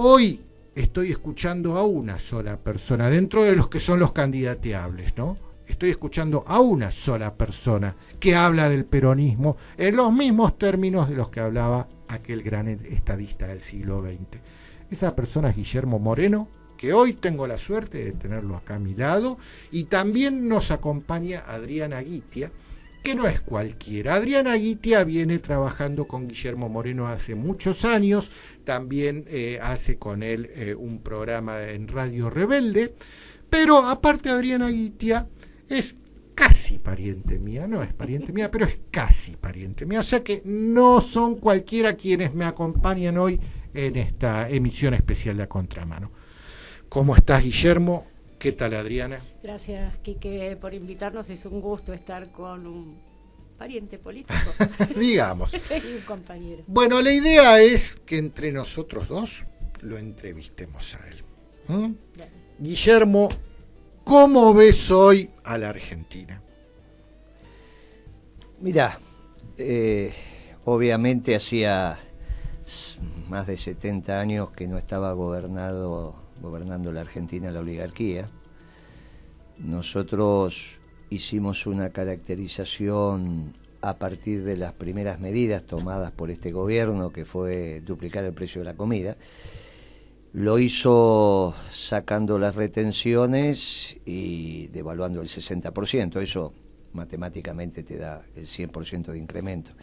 Hoy estoy escuchando a una sola persona, dentro de los que son los candidateables, ¿no? Estoy escuchando a una sola persona que habla del peronismo en los mismos términos de los que hablaba aquel gran estadista del siglo XX. Esa persona es Guillermo Moreno, que hoy tengo la suerte de tenerlo acá a mi lado, y también nos acompaña Adriana Guitia, que no es cualquiera. Adriana Guitia viene trabajando con Guillermo Moreno hace muchos años, también hace con él un programa en Radio Rebelde, pero aparte Adriana Guitia es casi pariente mía, no es pariente mía, pero es casi pariente mía, o sea que no son cualquiera quienes me acompañan hoy en esta emisión especial de A Contramano. ¿Cómo estás, Guillermo? ¿Qué tal, Adriana? Gracias, Quique, por invitarnos. Es un gusto estar con un pariente político. Digamos. Y un compañero. Bueno, la idea es que entre nosotros dos lo entrevistemos a él. Guillermo, ¿cómo ves hoy a la Argentina? Mirá, obviamente hacía más de 70 años que no estaba gobernando la Argentina la oligarquía. Nosotros hicimos una caracterización a partir de las primeras medidas tomadas por este gobierno, que fue duplicar el precio de la comida. Lo hizo sacando las retenciones y devaluando el 60%. Eso matemáticamente te da el 100% de incremento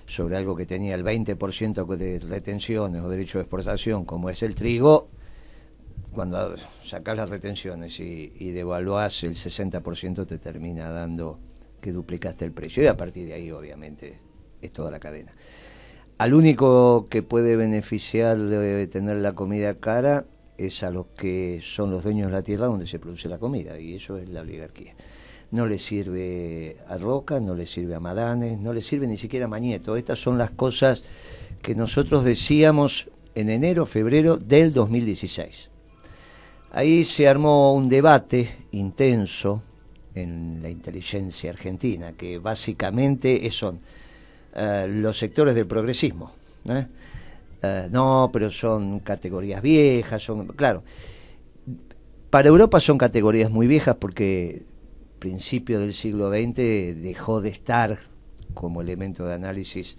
sobre algo que tenía el 20% de retenciones o derecho de exportación, como es el trigo. Cuando sacás las retenciones y devaluás el 60%, te termina dando que duplicaste el precio, y a partir de ahí obviamente es toda la cadena. Al único que puede beneficiar de tener la comida cara es a los que son los dueños de la tierra donde se produce la comida, y eso es la oligarquía. No le sirve a Roca, no le sirve a Madanes, no le sirve ni siquiera a Mañeto. Estas son las cosas que nosotros decíamos en enero, febrero del 2016. Ahí se armó un debate intenso en la inteligencia argentina, que básicamente son los sectores del progresismo. No, pero son categorías viejas, claro. Para Europa son categorías muy viejas porque principio del siglo XX dejó de estar como elemento de análisis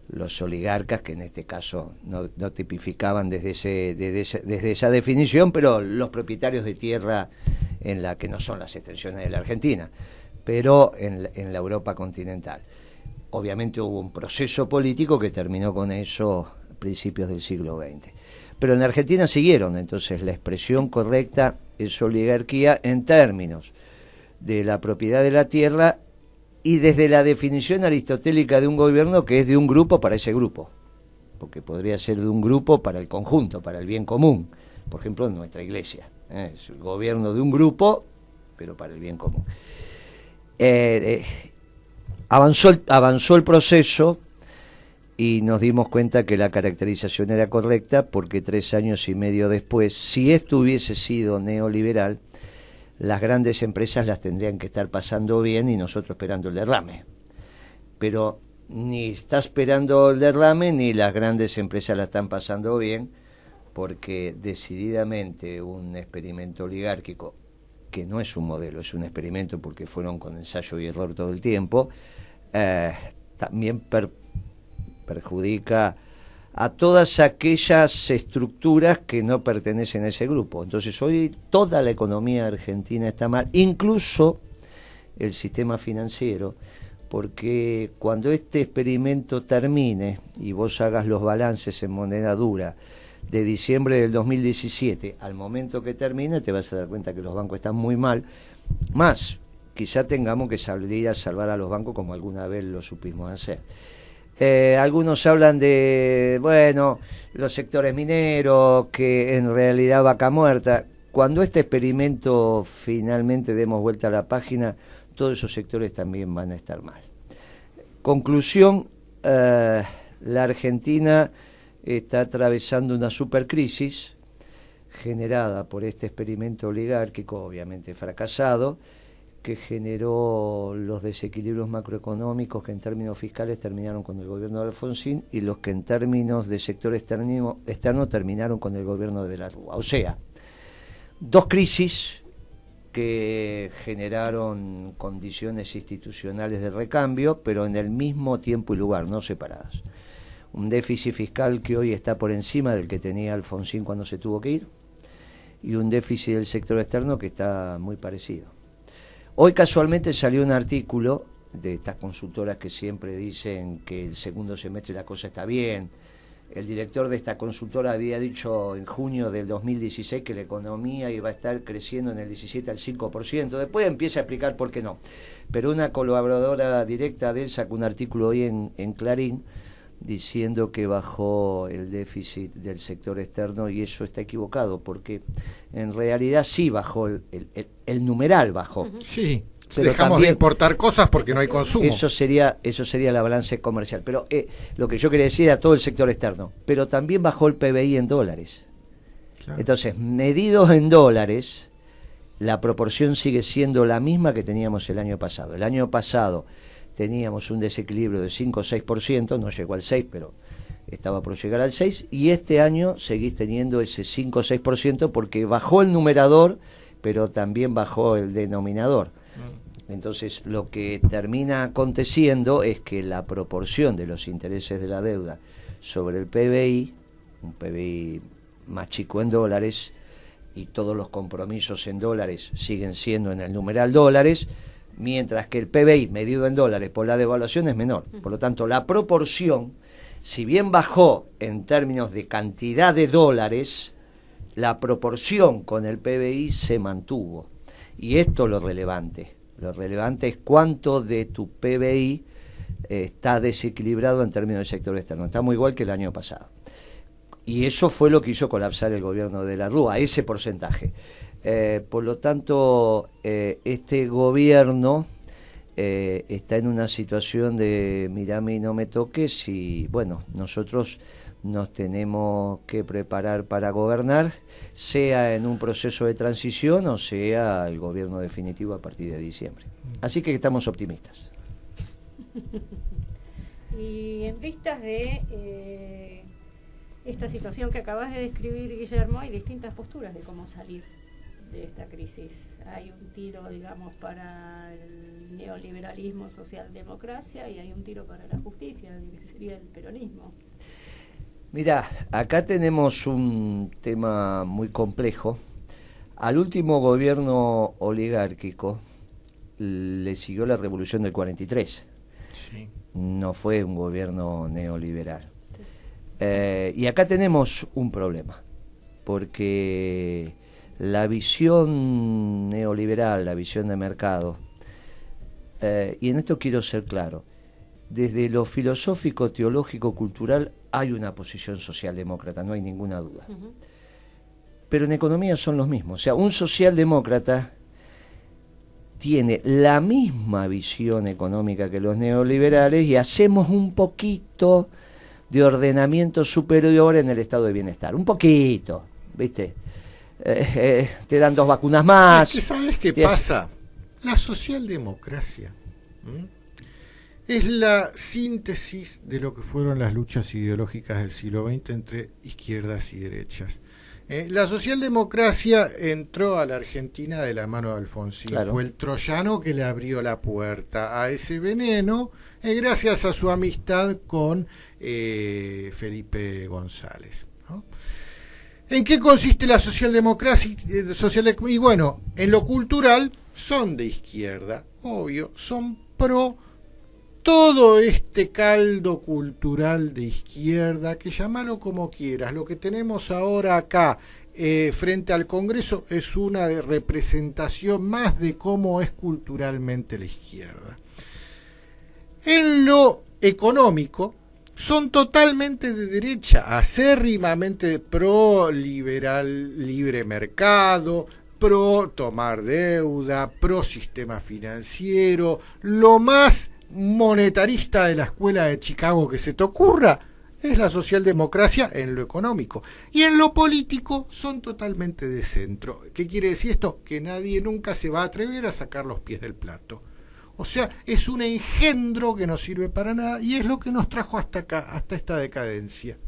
los oligarcas, que en este caso no tipificaban desde esa definición, pero los propietarios de tierra en la que no son las extensiones de la Argentina, pero en la Europa continental. Obviamente hubo un proceso político que terminó con eso a principios del siglo XX. Pero en la Argentina siguieron, entonces la expresión correcta es oligarquía en términos de la propiedad de la tierra y desde la definición aristotélica de un gobierno, que es de un grupo para ese grupo, porque podría ser de un grupo para el conjunto, para el bien común. Por ejemplo, en nuestra iglesia, es el gobierno de un grupo, pero para el bien común. Avanzó el proceso y nos dimos cuenta que la caracterización era correcta, porque 3 años y medio después, si esto hubiese sido neoliberal, las grandes empresas las tendrían que estar pasando bien y nosotros esperando el derrame. Pero ni está esperando el derrame ni las grandes empresas la están pasando bien, porque decididamente un experimento oligárquico, que no es un modelo, es un experimento porque fueron con ensayo y error todo el tiempo, también perjudica a todas aquellas estructuras que no pertenecen a ese grupo. Entonces hoy toda la economía argentina está mal, incluso el sistema financiero, porque cuando este experimento termine y vos hagas los balances en moneda dura de diciembre del 2017 al momento que termine, te vas a dar cuenta que los bancos están muy mal. Más, quizá tengamos que salir a salvar a los bancos como alguna vez lo supimos hacer. Algunos hablan de, los sectores mineros, que en realidad vaca muerta. Cuando este experimento finalmente demos vuelta a la página, todos esos sectores también van a estar mal. Conclusión, la Argentina está atravesando una supercrisis generada por este experimento oligárquico, obviamente fracasado, que generó los desequilibrios macroeconómicos que en términos fiscales terminaron con el gobierno de Alfonsín y los que en términos de sector externo terminaron con el gobierno de la Rúa. O sea, dos crisis que generaron condiciones institucionales de recambio, pero en el mismo tiempo y lugar, no separadas. Un déficit fiscal que hoy está por encima del que tenía Alfonsín cuando se tuvo que ir, y un déficit del sector externo que está muy parecido. Hoy casualmente salió un artículo de estas consultoras que siempre dicen que el segundo semestre la cosa está bien. El director de esta consultora había dicho en junio del 2016 que la economía iba a estar creciendo en el 17 al 5%. Después empieza a explicar por qué no. Pero una colaboradora directa de él sacó un artículo hoy en Clarín diciendo que bajó el déficit del sector externo, y eso está equivocado, porque en realidad sí bajó, el numeral bajó. Sí, pero dejamos también, de importar cosas porque no hay consumo. Eso sería la balanza comercial. Pero lo que yo quería decir era todo el sector externo. Pero también bajó el PBI en dólares. Claro. Entonces, medidos en dólares, la proporción sigue siendo la misma que teníamos el año pasado. El año pasado teníamos un desequilibrio de 5 o 6%, no llegó al 6%, pero estaba por llegar al 6%, y este año seguís teniendo ese 5 o 6% porque bajó el numerador, pero también bajó el denominador. Entonces, lo que termina aconteciendo es que la proporción de los intereses de la deuda sobre el PBI, un PBI más chico en dólares, y todos los compromisos en dólares siguen siendo en el numeral dólares, mientras que el PBI medido en dólares por la devaluación es menor. Por lo tanto, la proporción, si bien bajó en términos de cantidad de dólares, la proporción con el PBI se mantuvo. Y esto es lo relevante. Lo relevante es cuánto de tu PBI está desequilibrado en términos del sector externo. Estamos igual que el año pasado. Y eso fue lo que hizo colapsar el gobierno de la Rúa, ese porcentaje. Por lo tanto, este gobierno está en una situación de mirame y no me toques, y bueno, nosotros nos tenemos que preparar para gobernar, sea en un proceso de transición o sea el gobierno definitivo a partir de diciembre. Así que estamos optimistas. Y en vistas de esta situación que acabas de describir, Guillermo, hay distintas posturas de cómo salir de esta crisis. Hay un tiro, digamos, para el neoliberalismo, socialdemocracia, y hay un tiro para la justicia, que sería el peronismo. Mirá, acá tenemos un tema muy complejo. Al último gobierno oligárquico le siguió la revolución del 43. Sí. No fue un gobierno neoliberal. Sí. Y acá tenemos un problema, porque la visión neoliberal, la visión de mercado, y en esto quiero ser claro, desde lo filosófico, teológico, cultural, hay una posición socialdemócrata, no hay ninguna duda. Pero en economía son los mismos. O sea, un socialdemócrata tiene la misma visión económica que los neoliberales y hacemos un poquito de ordenamiento superior en el estado de bienestar. Un poquito, ¿viste? Te dan 2 vacunas más. Es que ¿sabes qué pasa? La socialdemocracia es la síntesis de lo que fueron las luchas ideológicas del siglo XX entre izquierdas y derechas. La socialdemocracia entró a la Argentina de la mano de Alfonsín. Claro. Fue el troyano que le abrió la puerta a ese veneno, gracias a su amistad con Felipe González, ¿no? ¿En qué consiste la socialdemocracia? Y bueno, en lo cultural son de izquierda, obvio, son pro todo este caldo cultural de izquierda, que llamalo como quieras. Lo que tenemos ahora acá frente al Congreso es una representación más de cómo es culturalmente la izquierda. En lo económico son totalmente de derecha, acérrimamente pro liberal, libre mercado, pro tomar deuda, pro sistema financiero, lo más monetarista de la escuela de Chicago que se te ocurra, es la socialdemocracia en lo económico. Y en lo político son totalmente de centro. ¿Qué quiere decir esto? Que nadie nunca se va a atrever a sacar los pies del plato. O sea, es un engendro que no sirve para nada y es lo que nos trajo hasta acá, hasta esta decadencia.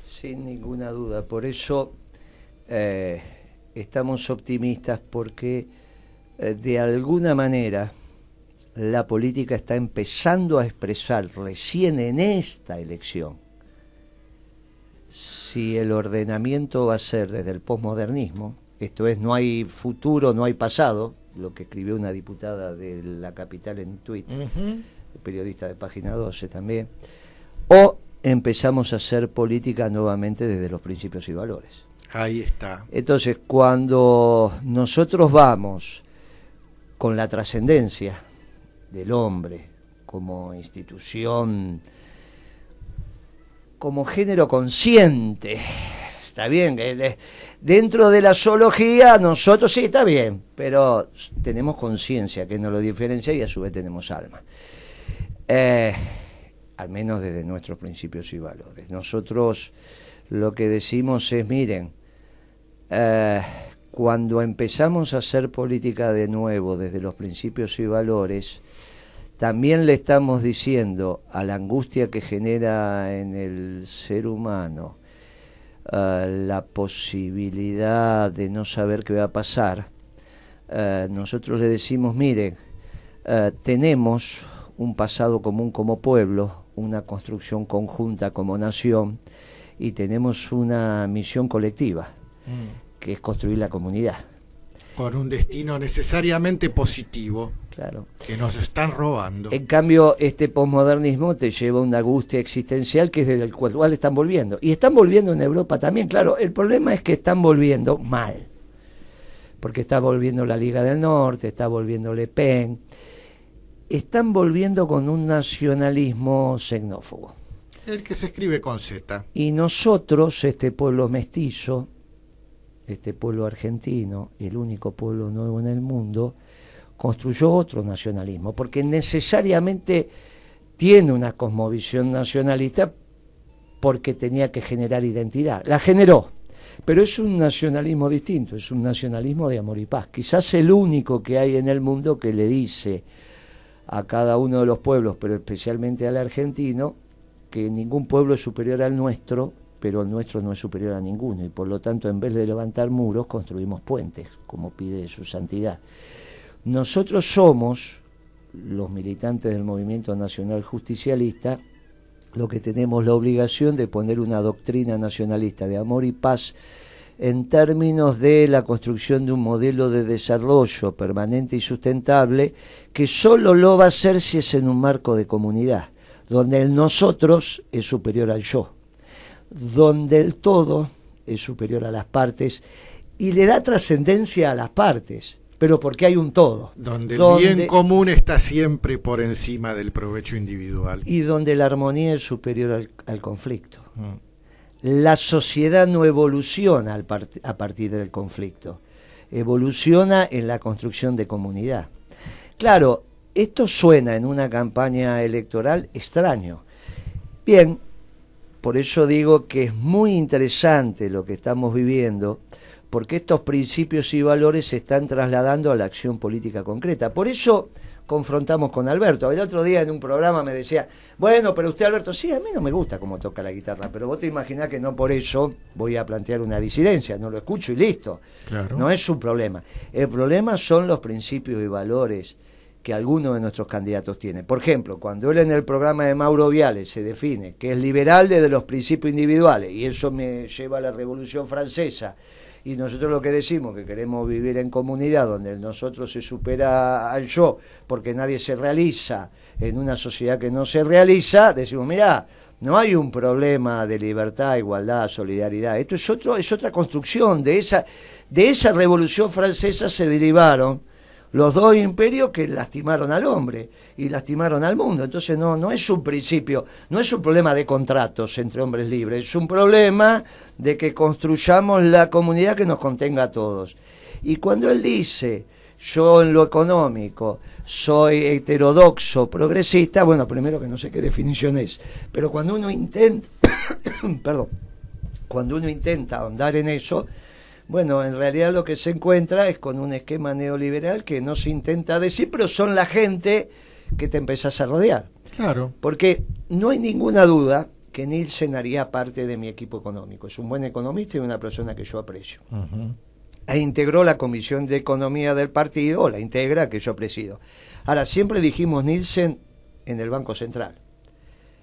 Sin ninguna duda. Por eso estamos optimistas porque de alguna manera la política está empezando a expresar recién en esta elección si el ordenamiento va a ser desde el posmodernismo, esto es, no hay futuro, no hay pasado, lo que escribió una diputada de La Capital en Twitter, periodista de Página 12 también, o empezamos a hacer política nuevamente desde los principios y valores. Ahí está. Entonces, cuando nosotros vamos con la trascendencia del hombre como institución, como género consciente, está bien, dentro de la zoología nosotros sí, está bien, pero tenemos conciencia que nos lo diferencia y a su vez tenemos alma. Al menos desde nuestros principios y valores. Nosotros lo que decimos es, miren, cuando empezamos a hacer política de nuevo desde los principios y valores, también le estamos diciendo a la angustia que genera en el ser humano la posibilidad de no saber qué va a pasar, nosotros le decimos, miren, tenemos un pasado común como pueblo, una construcción conjunta como nación, y tenemos una misión colectiva, que es construir la comunidad. Con un destino necesariamente positivo. Claro. Que nos están robando. En cambio, este posmodernismo te lleva a una angustia existencial que es desde el cual están volviendo. Y están volviendo en Europa también, claro. El problema es que están volviendo mal. Porque está volviendo la Liga del Norte, está volviendo Le Pen. Están volviendo con un nacionalismo xenófobo. El que se escribe con Z. Y nosotros, este pueblo mestizo, este pueblo argentino, el único pueblo nuevo en el mundo, construyó otro nacionalismo, porque necesariamente tiene una cosmovisión nacionalista porque tenía que generar identidad. La generó, pero es un nacionalismo distinto, es un nacionalismo de amor y paz. Quizás el único que hay en el mundo que le dice a cada uno de los pueblos, pero especialmente al argentino, que ningún pueblo es superior al nuestro, pero el nuestro no es superior a ninguno, y por lo tanto, en vez de levantar muros, construimos puentes, como pide su santidad. Nosotros somos, los militantes del Movimiento Nacional Justicialista, los que tenemos la obligación de poner una doctrina nacionalista de amor y paz en términos de la construcción de un modelo de desarrollo permanente y sustentable, que solo lo va a hacer si es en un marco de comunidad, donde el nosotros es superior al yo, donde el todo es superior a las partes y le da trascendencia a las partes, pero porque hay un todo. Donde el bien común está siempre por encima del provecho individual. Y donde la armonía es superior al conflicto. La sociedad no evoluciona a partir del conflicto, evoluciona en la construcción de comunidad. Claro, esto suena en una campaña electoral extraño. Bien, por eso digo que es muy interesante lo que estamos viviendo, porque estos principios y valores se están trasladando a la acción política concreta. Por eso confrontamos con Alberto. El otro día en un programa me decía, bueno, pero usted, Alberto, sí, a mí no me gusta cómo toca la guitarra, pero vos te imaginás que no por eso voy a plantear una disidencia, no lo escucho y listo. Claro. No es un problema. El problema son los principios y valores que algunos de nuestros candidatos tienen. Por ejemplo, cuando él en el programa de Mauro Viale se define que es liberal desde los principios individuales, y eso me lleva a la Revolución Francesa, y nosotros lo que decimos, que queremos vivir en comunidad, donde el nosotros se supera al yo, porque nadie se realiza en una sociedad que no se realiza, decimos, mirá, no hay un problema de libertad, igualdad, solidaridad, esto es otra construcción. De esa Revolución Francesa se derivaron los dos imperios que lastimaron al hombre y lastimaron al mundo. Entonces no es un principio, no es un problema de contratos entre hombres libres, es un problema de que construyamos la comunidad que nos contenga a todos. Y cuando él dice yo en lo económico soy heterodoxo, progresista, bueno, primero que no sé qué definición es, pero cuando uno intenta, perdón, cuando uno intenta ahondar en eso, bueno, en realidad lo que se encuentra es con un esquema neoliberal que no se intenta decir, pero son la gente que te empezás a rodear. Claro. Porque no hay ninguna duda que Nielsen haría parte de mi equipo económico. Es un buen economista y una persona que yo aprecio. E integró la Comisión de Economía del partido, o la integra, que yo presido. Ahora, siempre dijimos Nielsen en el Banco Central.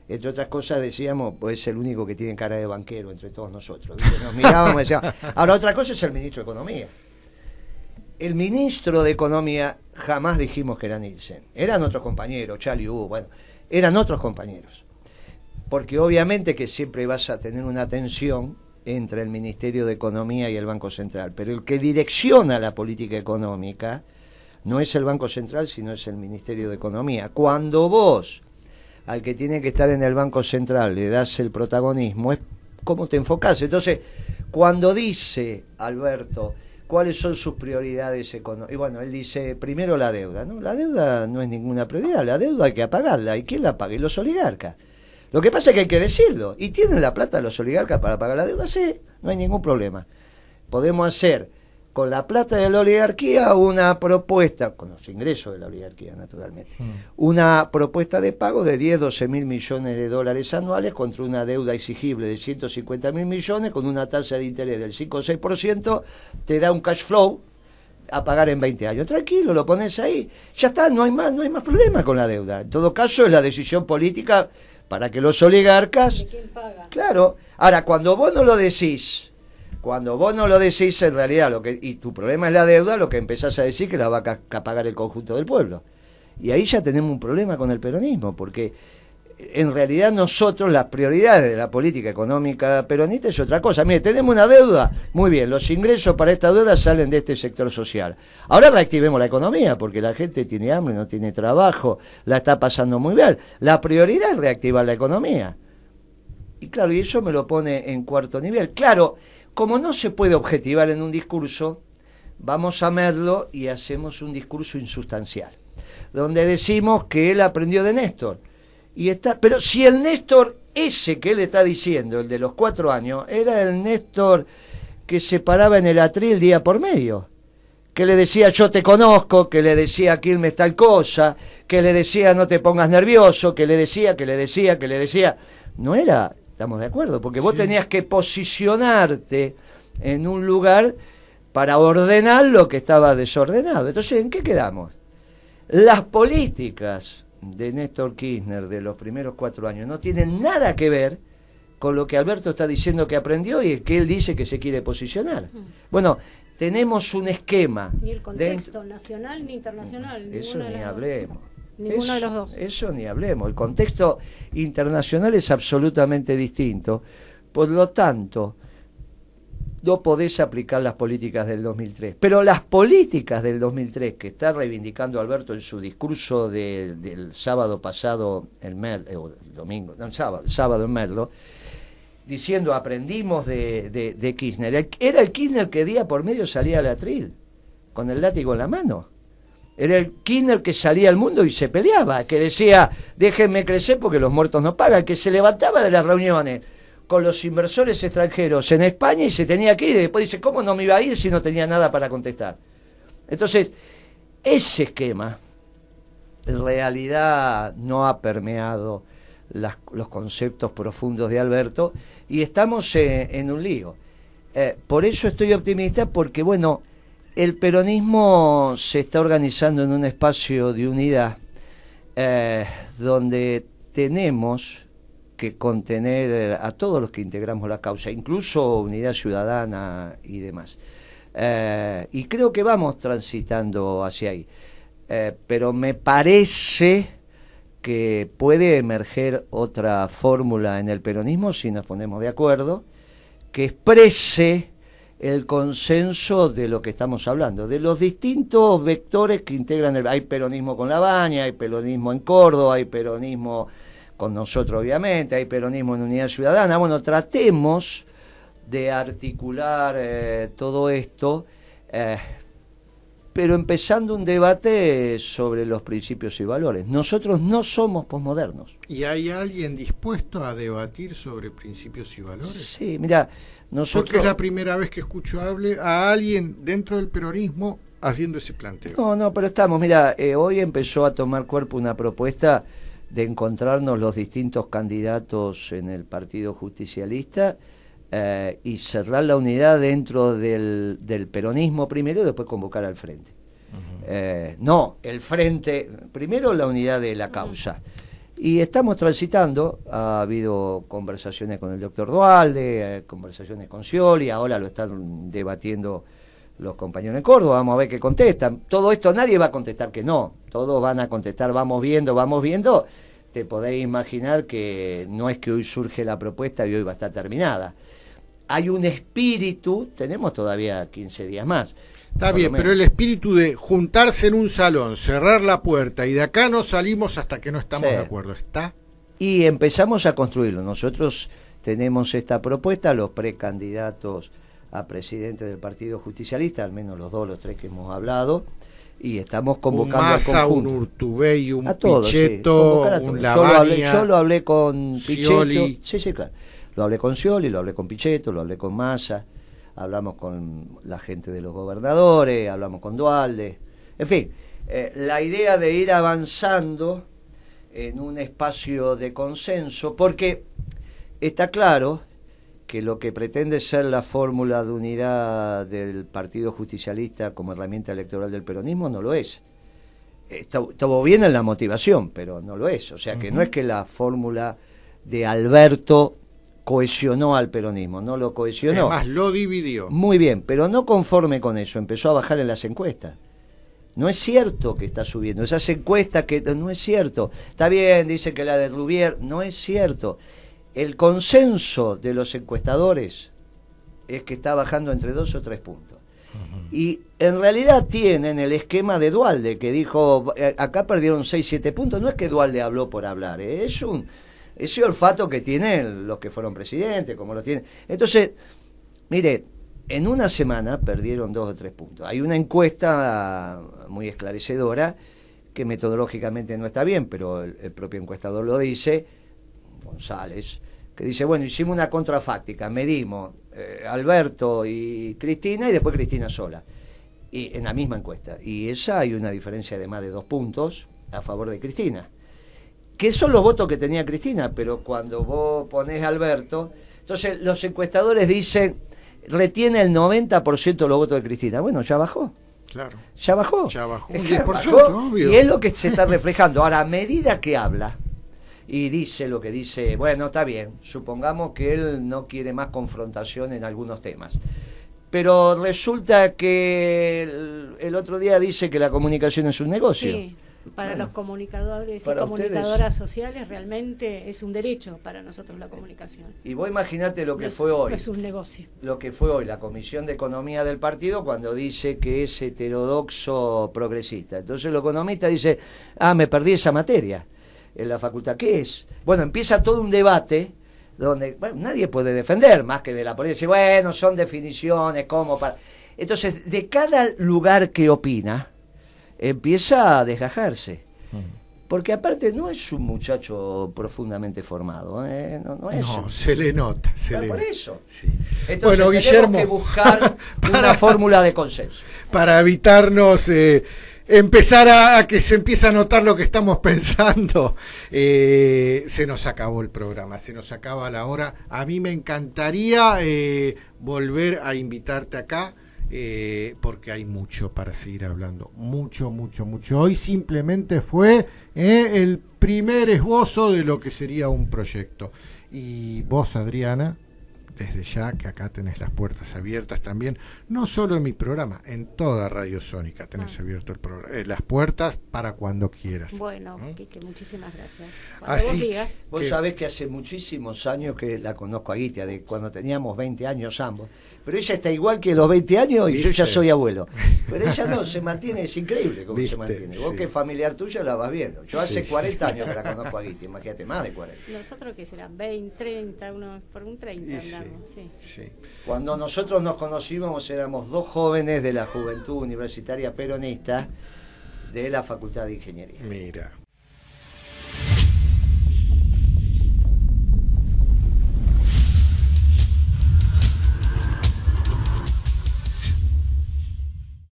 Entre otras cosas decíamos, pues es el único que tiene cara de banquero entre todos nosotros. ¿Viste? Nos mirábamos y decíamos. Ahora, otra cosa es el ministro de Economía. El ministro de Economía jamás dijimos que era Nielsen. Eran otros compañeros, Charlie Wu, bueno, eran otros compañeros. Porque obviamente que siempre vas a tener una tensión entre el Ministerio de Economía y el Banco Central. Pero el que direcciona la política económica no es el Banco Central, sino es el Ministerio de Economía. Cuando vos, al que tiene que estar en el Banco Central, le das el protagonismo, es cómo te enfocás. Entonces, cuando dice Alberto cuáles son sus prioridades económicas, y bueno, él dice, primero la deuda, ¿no? La deuda no es ninguna prioridad, la deuda hay que apagarla. ¿Y quién la paga? Y los oligarcas. Lo que pasa es que hay que decirlo. ¿Y tienen la plata los oligarcas para pagar la deuda? Sí, no hay ningún problema. Podemos hacer con la plata de la oligarquía una propuesta, con los ingresos de la oligarquía naturalmente, una propuesta de pago de 10, 12 mil millones de dólares anuales contra una deuda exigible de 150 mil millones con una tasa de interés del 5 o 6%, te da un cash flow a pagar en 20 años. Tranquilo, lo pones ahí, ya está, no hay más problema con la deuda. En todo caso es la decisión política para que los oligarcas... ¿De quién paga? Claro. Ahora, cuando vos no lo decís, en realidad, y tu problema es la deuda, lo que empezás a decir que la va a pagar el conjunto del pueblo. Y ahí ya tenemos un problema con el peronismo, porque en realidad nosotros las prioridades de la política económica peronista es otra cosa. Mire, tenemos una deuda, muy bien, los ingresos para esta deuda salen de este sector social. Ahora reactivemos la economía, porque la gente tiene hambre, no tiene trabajo, la está pasando muy mal. La prioridad es reactivar la economía. Y claro, y eso me lo pone en cuarto nivel. Claro, como no se puede objetivar en un discurso, vamos a verlo y hacemos un discurso insustancial, donde decimos que él aprendió de Néstor. Pero si el Néstor ese que él está diciendo, el de los 4 años, era el Néstor que se paraba en el atril día por medio, que le decía yo te conozco, que le decía Quilmes tal cosa, que le decía no te pongas nervioso, que le decía, no era, estamos de acuerdo, porque vos tenías que posicionarte en un lugar para ordenar lo que estaba desordenado. Entonces, ¿en qué quedamos? Las políticas de Néstor Kirchner de los primeros 4 años no tienen nada que ver con lo que Alberto está diciendo que aprendió y que él dice que se quiere posicionar. Bueno, tenemos un esquema. Ni el contexto nacional ni internacional. Eso ni hablemos. Ninguno de los dos. Eso ni hablemos. El contexto internacional es absolutamente distinto. Por lo tanto, no podés aplicar las políticas del 2003. Pero las políticas del 2003 que está reivindicando Alberto en su discurso del sábado pasado, el sábado en Merlo, diciendo aprendimos de Kirchner. Era el Kirchner que día por medio salía al atril, con el látigo en la mano. Era el Kirchner que salía al mundo y se peleaba, que decía, déjenme crecer porque los muertos no pagan, que se levantaba de las reuniones con los inversores extranjeros en España y se tenía que ir, y después dice, ¿cómo no me iba a ir si no tenía nada para contestar? Entonces, ese esquema en realidad no ha permeado los conceptos profundos de Alberto y estamos en un lío. Por eso estoy optimista, porque bueno, el peronismo se está organizando en un espacio de unidad donde tenemos que contener a todos los que integramos la causa, incluso Unidad Ciudadana y demás. Y creo que vamos transitando hacia ahí. Pero me parece que puede emerger otra fórmula en el peronismo, si nos ponemos de acuerdo, que exprese el consenso de lo que estamos hablando, de los distintos vectores que integran hay peronismo con La Baña, hay peronismo en Córdoba, hay peronismo con nosotros obviamente, hay peronismo en Unidad Ciudadana. Bueno, tratemos de articular todo esto pero empezando un debate sobre los principios y valores. Nosotros no somos posmodernos. ¿Y hay alguien dispuesto a debatir sobre principios y valores? Sí, mira, nosotros... Porque es la primera vez que escucho a alguien dentro del peronismo haciendo ese planteo. No, pero estamos, mira, hoy empezó a tomar cuerpo una propuesta de encontrarnos los distintos candidatos en el Partido Justicialista y cerrar la unidad dentro del peronismo primero y después convocar al frente. No, el frente, primero la unidad de la causa. Y estamos transitando, ha habido conversaciones con el doctor Duhalde, conversaciones con Scioli, ahora lo están debatiendo los compañeros de Córdoba, vamos a ver qué contestan. Todo esto nadie va a contestar que no, todos van a contestar vamos viendo. Te podéis imaginar que no es que hoy surge la propuesta y hoy va a estar terminada. Hay un espíritu, tenemos todavía 15 días más. Está bien, pero el espíritu de juntarse en un salón, cerrar la puerta y de acá no salimos hasta que no estamos de acuerdo, ¿está? Y empezamos a construirlo. Nosotros tenemos esta propuesta, los precandidatos a presidente del Partido Justicialista, al menos los 2, los 3 que hemos hablado, y estamos convocando un Massa, al conjunto. Un Urtubey, un a todos, Pichetto, sí, un Lavagna. Yo lo hablé con Scioli. Pichetto. Sí, claro. Lo hablé con Scioli, lo hablé con Pichetto, lo hablé con Massa, hablamos con la gente de los gobernadores, hablamos con Duhalde. En fin, la idea de ir avanzando en un espacio de consenso, porque está claro que lo que pretende ser la fórmula de unidad del Partido Justicialista como herramienta electoral del peronismo no lo es. Estuvo bien en la motivación, pero no lo es. O sea que no es que la fórmula de Alberto cohesionó al peronismo, no lo cohesionó. Además lo dividió. Muy bien, pero no conforme con eso, empezó a bajar en las encuestas. No es cierto que está subiendo. Esas encuestas que no es cierto. Está bien, dice que la de Rubier, no es cierto. El consenso de los encuestadores es que está bajando entre 2 o 3 puntos. Y en realidad tienen el esquema de Duhalde, que dijo, acá perdieron 6-7 puntos. No es que Duhalde habló por hablar, es ese olfato que tienen los que fueron presidentes, como lo tienen. Entonces, mire, en una semana perdieron 2 o 3 puntos. Hay una encuesta muy esclarecedora que metodológicamente no está bien, pero el propio encuestador lo dice, González, que dice, bueno, hicimos una contrafáctica, medimos Alberto y Cristina y después Cristina sola, y en la misma encuesta. Y esa hay una diferencia de más de 2 puntos a favor de Cristina. Que son los votos que tenía Cristina, pero cuando vos ponés a Alberto, entonces los encuestadores dicen, retiene el 90% de los votos de Cristina. Bueno, ya bajó. Claro. Ya bajó. Ya bajó un 10%, bajó, obvio. y es lo que se está reflejando. Ahora, a medida que habla y dice lo que dice, bueno, está bien, supongamos que él no quiere más confrontación en algunos temas. Pero resulta que el otro día dice que la comunicación es un negocio. Sí. Para los comunicadores para y comunicadoras ustedes sociales realmente es un derecho para nosotros la comunicación. Y vos imaginate lo que no fue hoy. No es un negocio. Lo que fue hoy la Comisión de Economía del partido cuando dice que es heterodoxo progresista. Entonces el economista dice, me perdí esa materia en la facultad. ¿Qué es? Bueno, empieza todo un debate donde nadie puede defender más que de la política. Dice, bueno, son definiciones, ¿cómo? Entonces, de cada lugar que opina, empieza a desgajarse. Porque aparte no es un muchacho profundamente formado, no es. No, se le nota. Por eso. Sí. Entonces bueno, tenemos Guillermo, que buscar una fórmula de consenso. Para evitarnos empezar a que se empiece a notar lo que estamos pensando, se nos acabó el programa, se nos acaba la hora. A mí me encantaría volver a invitarte acá. Porque hay mucho para seguir hablando, mucho. Hoy simplemente fue el primer esbozo de lo que sería un proyecto. Y vos, Adriana, desde ya que acá tenés las puertas abiertas también, no solo en mi programa, en toda Radio Sónica tenés abierto el programa, las puertas para cuando quieras. Bueno, Quique, muchísimas gracias. Así vos sabés que hace muchísimos años que la conozco a Guitia, de cuando teníamos 20 años ambos, pero ella está igual que los 20 años y ¿viste? Yo ya soy abuelo, pero ella no, se mantiene, es increíble cómo se mantiene. Vos sí. que es familiar tuya la vas viendo, yo hace Sí. 40 años que la conozco a Guitia, imagínate, más de 40. Nosotros que serán 20, 30, uno por un 30 sí. andamos. digamos, sí. sí. Cuando nosotros nos conocimos éramos 2 jóvenes de la Juventud Universitaria Peronista de la Facultad de Ingeniería. Mira.